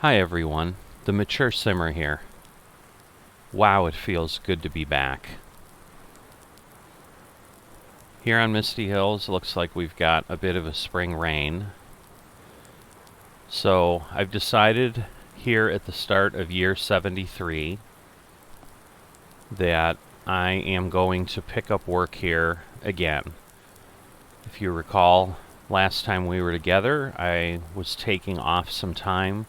Hi everyone, the Mature Simmer here. Wow, it feels good to be back. Here on Misty Hills, looks like we've got a bit of a spring rain. So I've decided here at the start of year 73 that I am going to pick up work here again. If you recall, last time we were together, I was taking off some time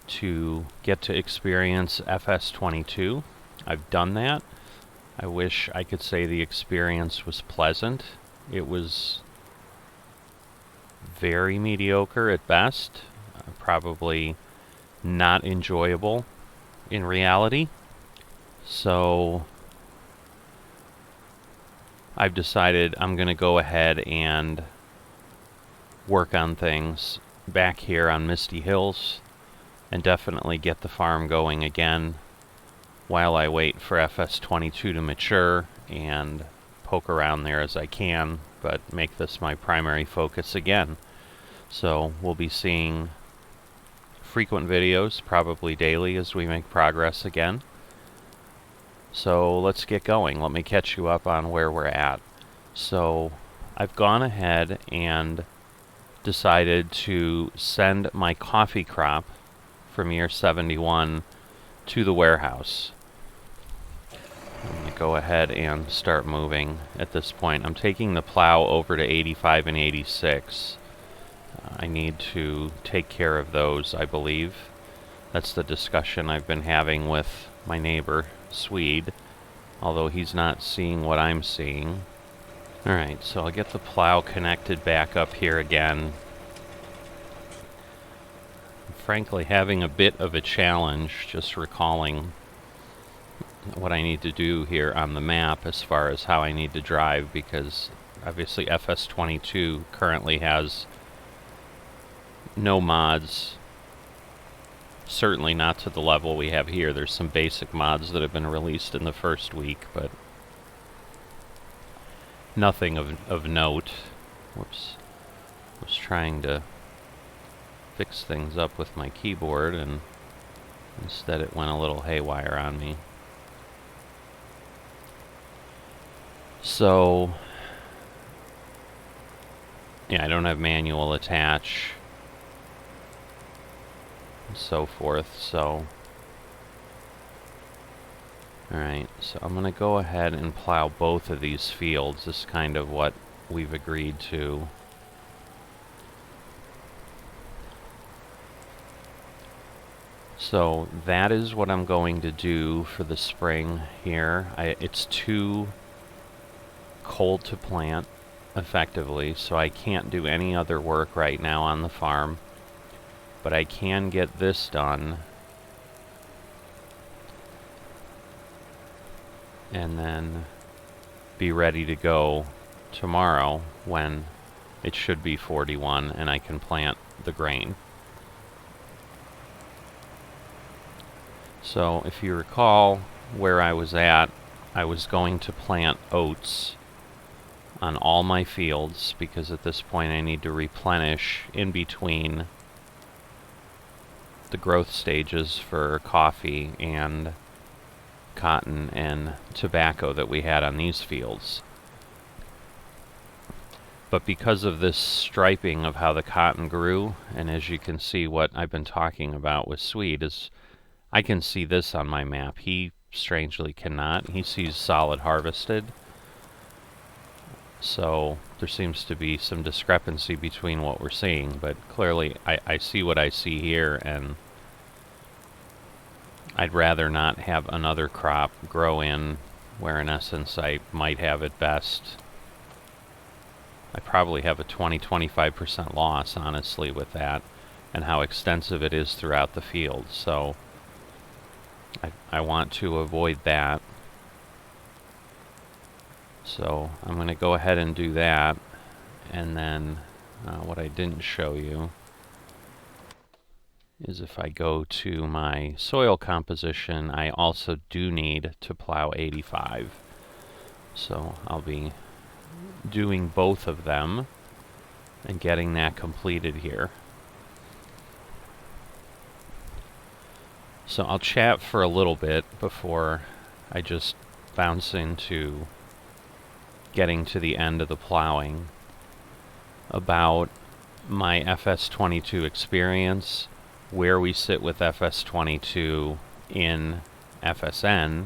to get to experience FS22. I've done that. I wish I could say the experience was pleasant. It was very mediocre at best, probably not enjoyable in reality. So I've decided I'm going to go ahead and work on things back here on Misty Hills and definitely get the farm going again while I wait for FS22 to mature and poke around there as I can, but make this my primary focus again. So we'll be seeing frequent videos, probably daily, as we make progress again. So let's get going. Let me catch you up on where we're at. So I've gone ahead and decided to send my coffee crop from year 71 to the warehouse. I'm going to go ahead and start moving at this point. I'm taking the plow over to 85 and 86. I need to take care of those, I believe. That's the discussion I've been having with my neighbor, Swede, although he's not seeing what I'm seeing. Alright, so I'll get the plow connected back up here again. Frankly, having a bit of a challenge just recalling what I need to do here on the map as far as how I need to drive, because obviously FS22 currently has no mods, certainly not to the level we have here. There's some basic mods that have been released in the first week, but nothing of note. Whoops. I was trying to fix things up with my keyboard, and instead it went a little haywire on me. So, yeah, I don't have manual attach and so forth, so alright, so I'm gonna go ahead and plow both of these fields. This is kind of what we've agreed to. So that is what I'm going to do for the spring here. It's too cold to plant effectively, so I can't do any other work right now on the farm, but I can get this done and then be ready to go tomorrow when it should be 41 and I can plant the grain. So if you recall where I was at, I was going to plant oats on all my fields because at this point I need to replenish in between the growth stages for coffee and cotton and tobacco that we had on these fields. But because of this striping of how the cotton grew, and as you can see what I've been talking about with Swede is I can see this on my map. He strangely cannot. He sees solid harvested. So there seems to be some discrepancy between what we're seeing, but clearly I see what I see here, and I'd rather not have another crop grow in where in essence I might have at best. I probably have a 20-25% loss, honestly, with that, and how extensive it is throughout the field. So I want to avoid that. So I'm going to go ahead and do that, and then what I didn't show you is if I go to my soil composition, I also do need to plow 85. So I'll be doing both of them and getting that completed here. So I'll chat for a little bit before I just bounce into getting to the end of the plowing about my FS22 experience, where we sit with FS22 in FSN,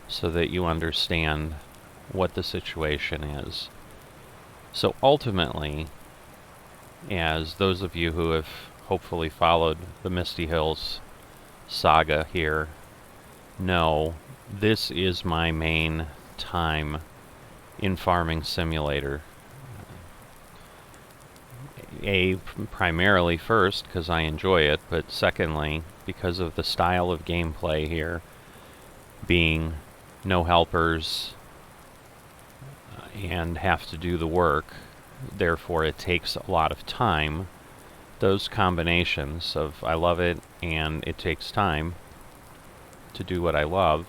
so that you understand what the situation is. So ultimately, as those of you who have hopefully followed the Misty Hills saga here know, this is my main time in Farming Simulator. Primarily first, because I enjoy it, but secondly, because of the style of gameplay here, being no helpers and have to do the work, therefore it takes a lot of time. Those combinations of I love it and it takes time to do what I love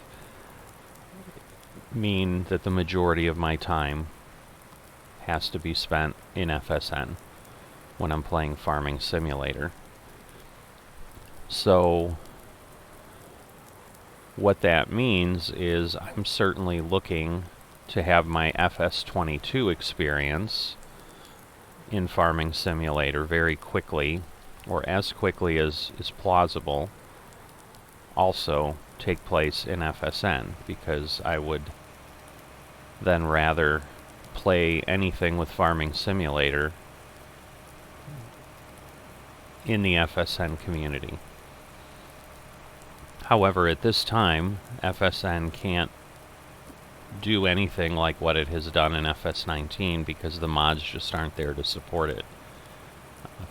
mean that the majority of my time has to be spent in FSN when I'm playing Farming Simulator. So what that means is I'm certainly looking to have my FS22 experience in Farming Simulator very quickly, or as quickly as is plausible, also take place in FSN, because I would then rather play anything with Farming Simulator in the FSN community. However, at this time, FSN can't do anything like what it has done in FS19 because the mods just aren't there to support it.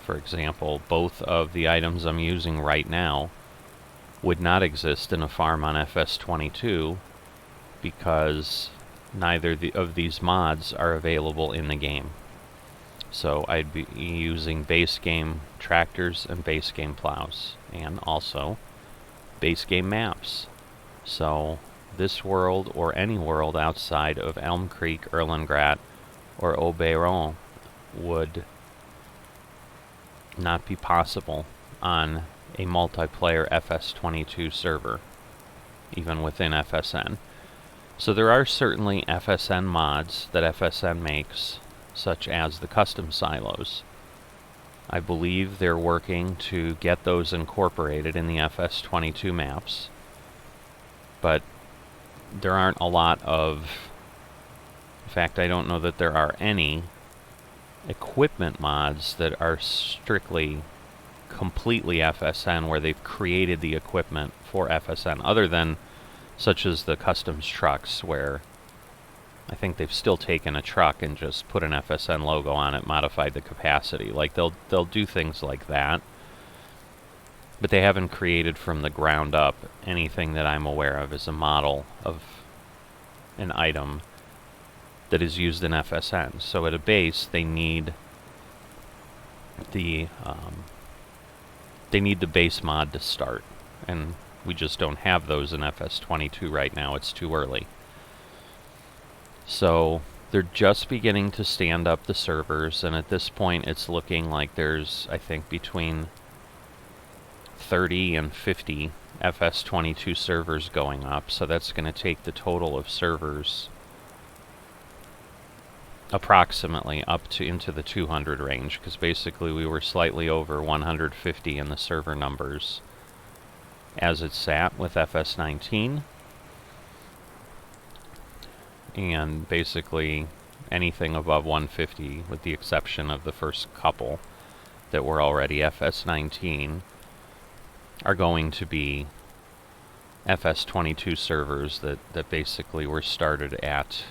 For example, both of the items I'm using right now would not exist in a farm on FS22 because neither of these mods are available in the game. So I'd be using base game tractors and base game plows, and also base game maps. So this world, or any world outside of Elm Creek, Erlengrat, or Oberon, would not be possible on a multiplayer FS22 server, even within FSN. So there are certainly FSN mods that FSN makes, such as the custom silos. I believe they're working to get those incorporated in the FS22 maps, but there aren't a lot of... In fact, I don't know that there are any equipment mods that are strictly, completely FSN, where they've created the equipment for FSN, other than such as the customs trucks, where I think they've still taken a truck and just put an FSN logo on it, modified the capacity. Like, they'll do things like that, but they haven't created from the ground up anything that I'm aware of as a model of an item that is used in FSN. So at a base, they need the base mod to start, and we just don't have those in FS22 right now. It's too early. So they're just beginning to stand up the servers, and at this point it's looking like there's, I think, between 30 and 50 FS22 servers going up, so that's going to take the total of servers approximately up to into the 200 range, because basically we were slightly over 150 in the server numbers as it sat with FS19, and basically anything above 150, with the exception of the first couple that were already FS19, are going to be FS22 servers that basically were started at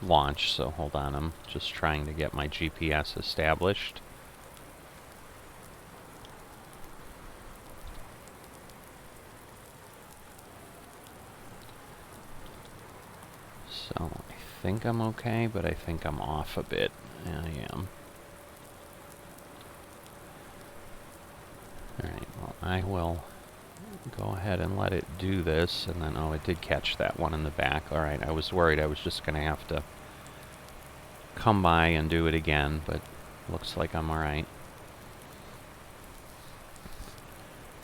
launch. So hold on, I'm just trying to get my GPS established. So I think I'm okay, but I think I'm off a bit. I am. Alright, well, I will go ahead and let it do this, and then, oh, it did catch that one in the back. Alright, I was worried I was just going to have to come by and do it again, but looks like I'm alright.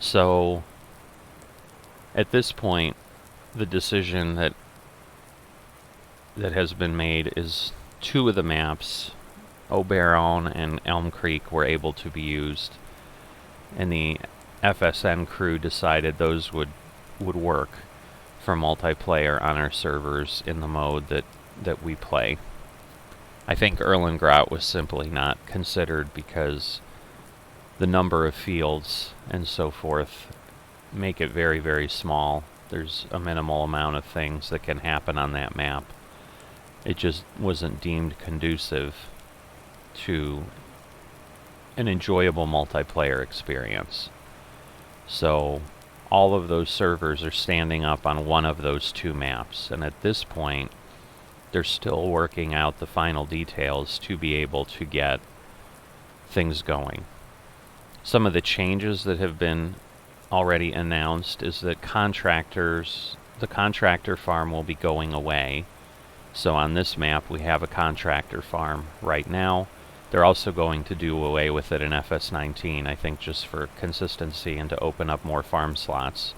So at this point, the decision that has been made is 2 of the maps, Oberon and Elm Creek, were able to be used, and the FSN crew decided those would work for multiplayer on our servers in the mode that we play. I think Erlengrot was simply not considered because the number of fields and so forth make it very, very small. There's a minimal amount of things that can happen on that map. It just wasn't deemed conducive to an enjoyable multiplayer experience. So all of those servers are standing up on one of those 2 maps, and at this point they're still working out the final details to be able to get things going. Some of the changes that have been already announced is that the contractor farm will be going away. So on this map we have a contractor farm right now. They're also going to do away with it in FS19, I think just for consistency and to open up more farm slots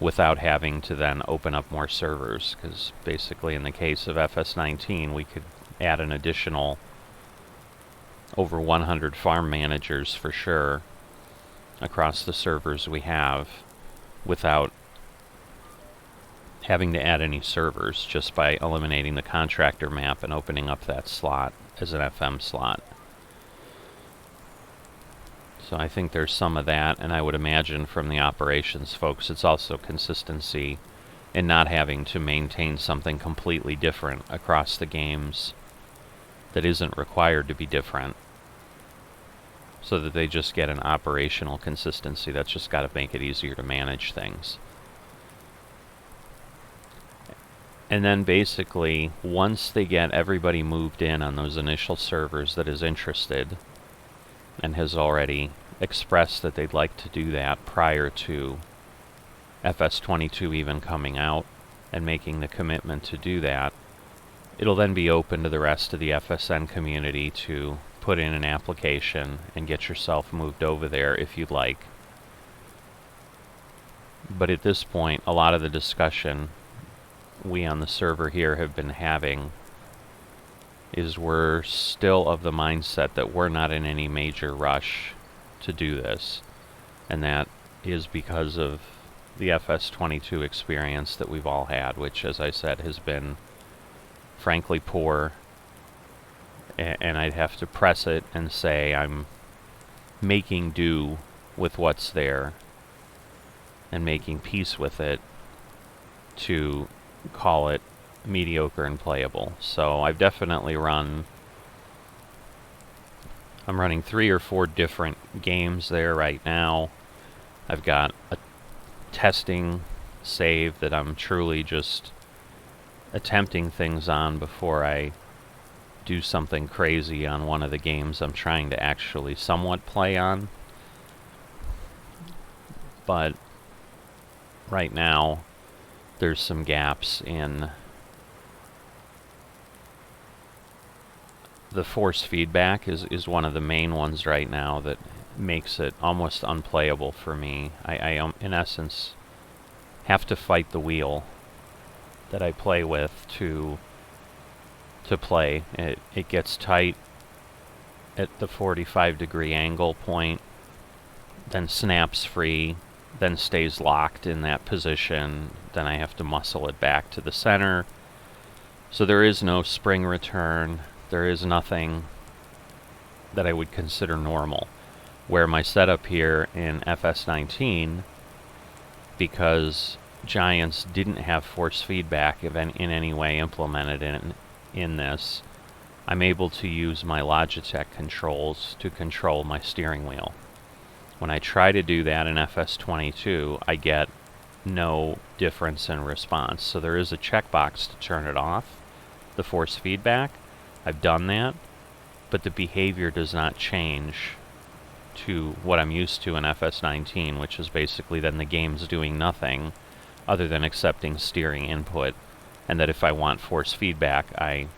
without having to then open up more servers, because basically in the case of FS19 we could add an additional over 100 farm managers for sure across the servers we have without having to add any servers, just by eliminating the contractor map and opening up that slot as an FM slot. So I think there's some of that, and I would imagine from the operations folks it's also consistency in not having to maintain something completely different across the games that isn't required to be different, so that they just get an operational consistency. That's just got to make it easier to manage things. And then basically, once they get everybody moved in on those initial servers that is interested and has already expressed that they'd like to do that prior to FS22 even coming out and making the commitment to do that, it'll then be open to the rest of the FSN community to put in an application and get yourself moved over there if you'd like. But at this point, a lot of the discussion we on the server here have been having is we're still of the mindset that we're not in any major rush to do this, and that is because of the FS22 experience that we've all had, which, as I said, has been frankly poor, and I'd have to press it and say I'm making do with what's there and making peace with it to call it mediocre and playable. So I've definitely I'm running 3 or 4 different games there right now. I've got a testing save that I'm truly just attempting things on before I do something crazy on one of the games I'm trying to actually somewhat play on. But right now there's some gaps in the force feedback is one of the main ones right now that makes it almost unplayable for me. I in essence have to fight the wheel that I play with to play. It gets tight at the 45-degree angle point, then snaps free, then stays locked in that position, then I have to muscle it back to the center. So there is no spring return, there is nothing that I would consider normal. Where my setup here in FS19, because Giants didn't have force feedback in any way implemented in this, I'm able to use my Logitech controls to control my steering wheel. When I try to do that in FS22, I get no difference in response. So there is a checkbox to turn it off, the force feedback. I've done that, but the behavior does not change to what I'm used to in FS19, which is basically then the game's doing nothing other than accepting steering input, and that if I want force feedback, I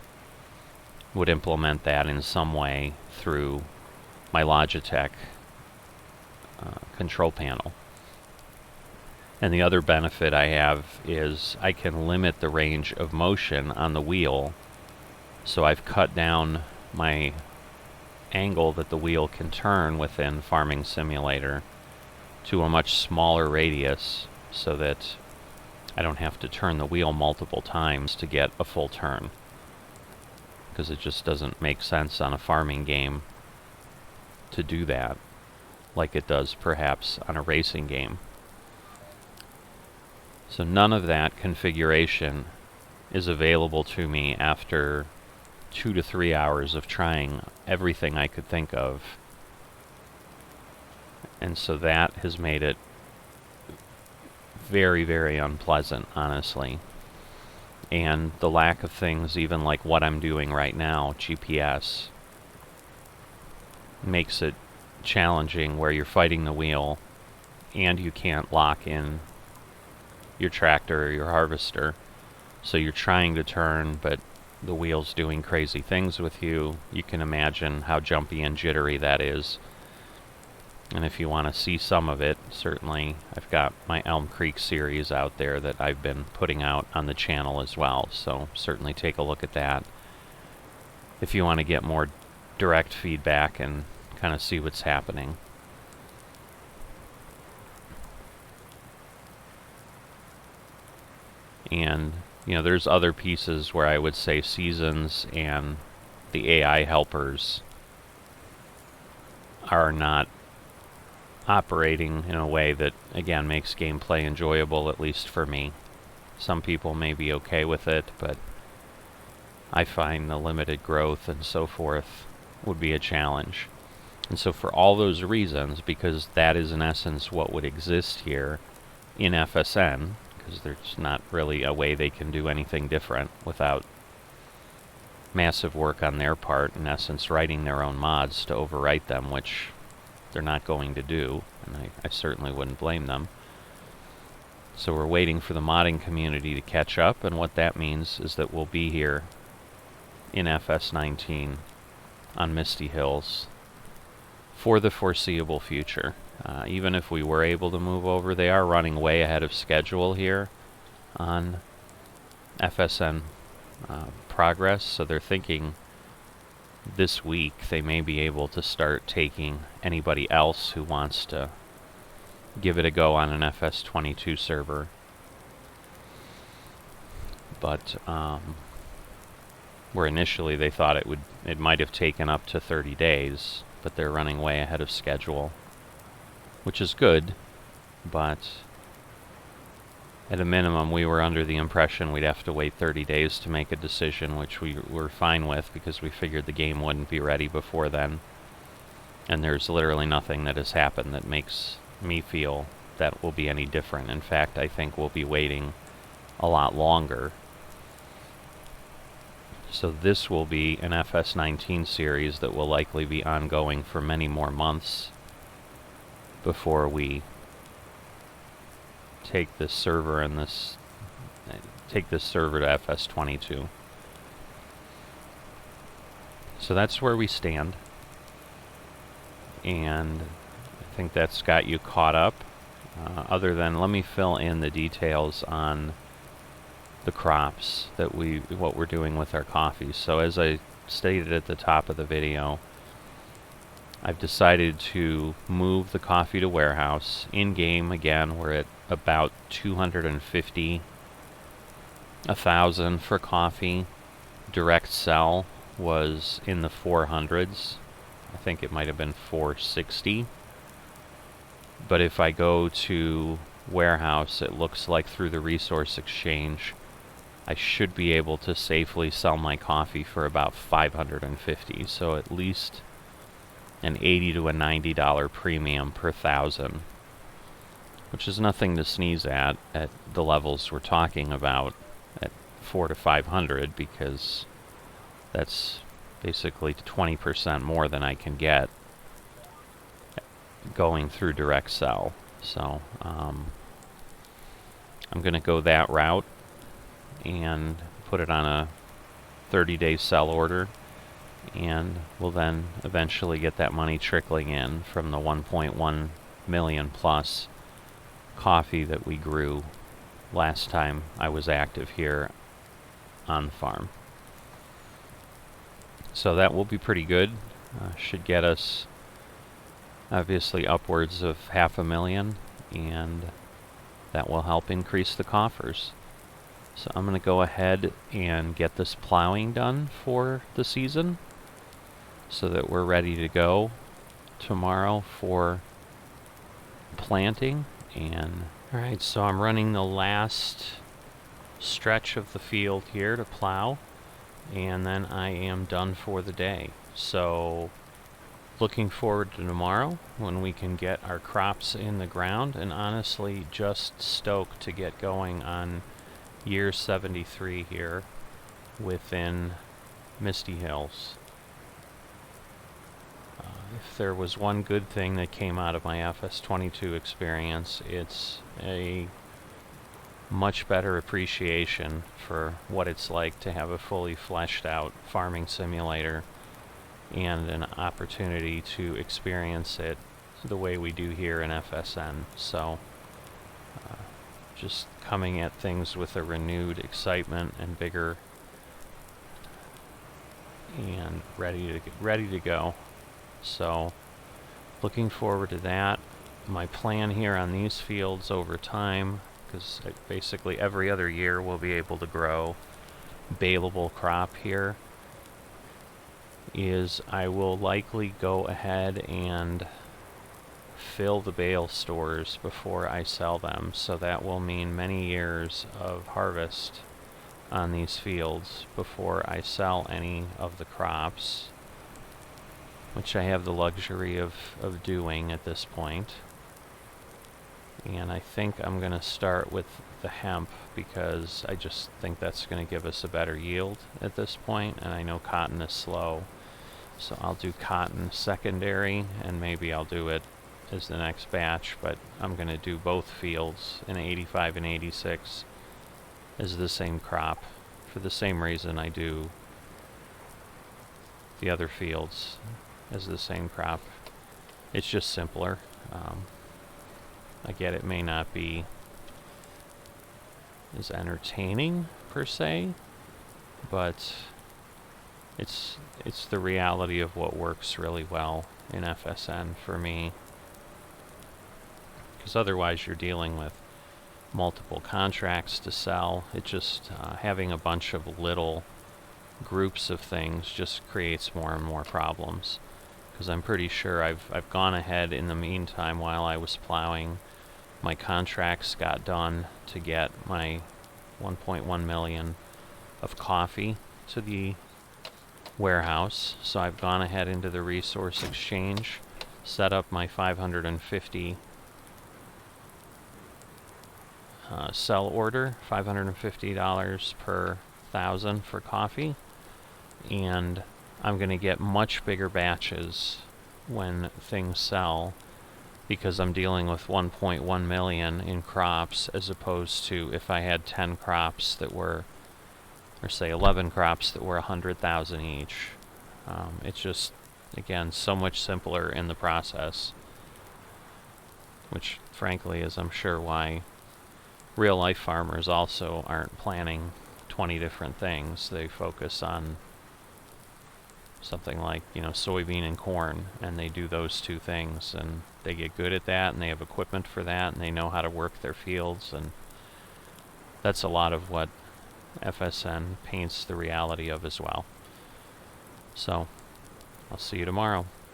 would implement that in some way through my Logitech control panel. And the other benefit I have is I can limit the range of motion on the wheel, so I've cut down my angle that the wheel can turn within Farming Simulator to a much smaller radius, so that I don't have to turn the wheel multiple times to get a full turn, because it just doesn't make sense on a farming game to do that like it does perhaps on a racing game. So none of that configuration is available to me after 2 to 3 hours of trying everything I could think of. And so that has made it very, very unpleasant, honestly. And the lack of things, even like what I'm doing right now, GPS, makes it challenging where you're fighting the wheel and you can't lock in your tractor or your harvester. So you're trying to turn, but the wheel's doing crazy things with you. You can imagine how jumpy and jittery that is. And if you want to see some of it, certainly I've got my Elm Creek series out there that I've been putting out on the channel as well. So certainly take a look at that if you want to get more direct feedback and kind of see what's happening. And, you know, there's other pieces where I would say seasons and the AI helpers are not operating in a way that, again, makes gameplay enjoyable, at least for me. Some people may be okay with it, but I find the limited growth and so forth would be a challenge. And so for all those reasons, because that is in essence what would exist here in FSN, because there's not really a way they can do anything different without massive work on their part, in essence writing their own mods to overwrite them, which they're not going to do, and I certainly wouldn't blame them. So we're waiting for the modding community to catch up, and what that means is that we'll be here in FS19 on Misty Hills for the foreseeable future. Even if we were able to move over, they are running way ahead of schedule here on FSN progress, so they're thinking this week they may be able to start taking anybody else who wants to give it a go on an FS22 server. But where initially they thought it might have taken up to 30 days, but they're running way ahead of schedule, which is good, but at a minimum we were under the impression we'd have to wait 30 days to make a decision, which we were fine with because we figured the game wouldn't be ready before then. And there's literally nothing that has happened that makes me feel that will be any different. In fact, I think we'll be waiting a lot longer. So this will be an FS19 series that will likely be ongoing for many more months before we take this server and take this server to FS22. So that's where we stand, and I think that's got you caught up. Other than, let me fill in the details on the crops that what we're doing with our coffee. So as I stated at the top of the video, I've decided to move the coffee to warehouse. In-game, again, we're at about 250, 1,000 for coffee. Direct sell was in the 400s. I think it might have been 460. But if I go to warehouse, it looks like through the resource exchange, I should be able to safely sell my coffee for about 550. So at least an $80 to a $90 premium per 1,000, which is nothing to sneeze at the levels we're talking about at 400 to 500, because that's basically 20% more than I can get going through direct sell. So I'm going to go that route and put it on a 30-day sell order, and we'll then eventually get that money trickling in from the 1.1 million plus coffee that we grew last time I was active here on the farm. So that will be pretty good. Should get us obviously upwards of 500,000, and that will help increase the coffers. So I'm going to go ahead and get this plowing done for the season so that we're ready to go tomorrow for planting. And alright, so I'm running the last stretch of the field here to plow, and then I am done for the day. So looking forward to tomorrow when we can get our crops in the ground, and honestly just stoked to get going on year 73 here within Misty Hills. If there was one good thing that came out of my FS22 experience, it's a much better appreciation for what it's like to have a fully fleshed out farming simulator and an opportunity to experience it the way we do here in FSN. So just coming at things with a renewed excitement and vigor, and ready to go. So looking forward to that. My plan here on these fields over time, because basically every other year we'll be able to grow baleable crop here, is I will likely go ahead and fill the bale stores before I sell them. So that will mean many years of harvest on these fields before I sell any of the crops, which I have the luxury of doing at this point. And I think I'm going to start with the hemp because I just think that's going to give us a better yield at this point, and I know cotton is slow. So I'll do cotton secondary, and maybe I'll do it as the next batch, but I'm going to do both fields in 85 and 86 as the same crop for the same reason I do the other fields as the same crop. It's just simpler. I get it may not be as entertaining per se, but it's the reality of what works really well in FSN for me, because otherwise you're dealing with multiple contracts to sell. It just having a bunch of little groups of things just creates more and more problems, because I'm pretty sure I've gone ahead in the meantime while I was plowing. My contracts got done to get my 1.1 million of coffee to the warehouse. So I've gone ahead into the resource exchange, set up my 550 sell order, $550 per 1,000 for coffee, and I'm going to get much bigger batches when things sell, because I'm dealing with 1.1 million in crops, as opposed to if I had 10 crops that were, or say 11 crops that were 100,000 each. It's just, again, so much simpler in the process, which frankly is, I'm sure, why real life farmers also aren't planning 20 different things. They focus on something like, soybean and corn, and they do those two things, and they get good at that, and they have equipment for that, and they know how to work their fields, and that's a lot of what FSN paints the reality of as well. So I'll see you tomorrow.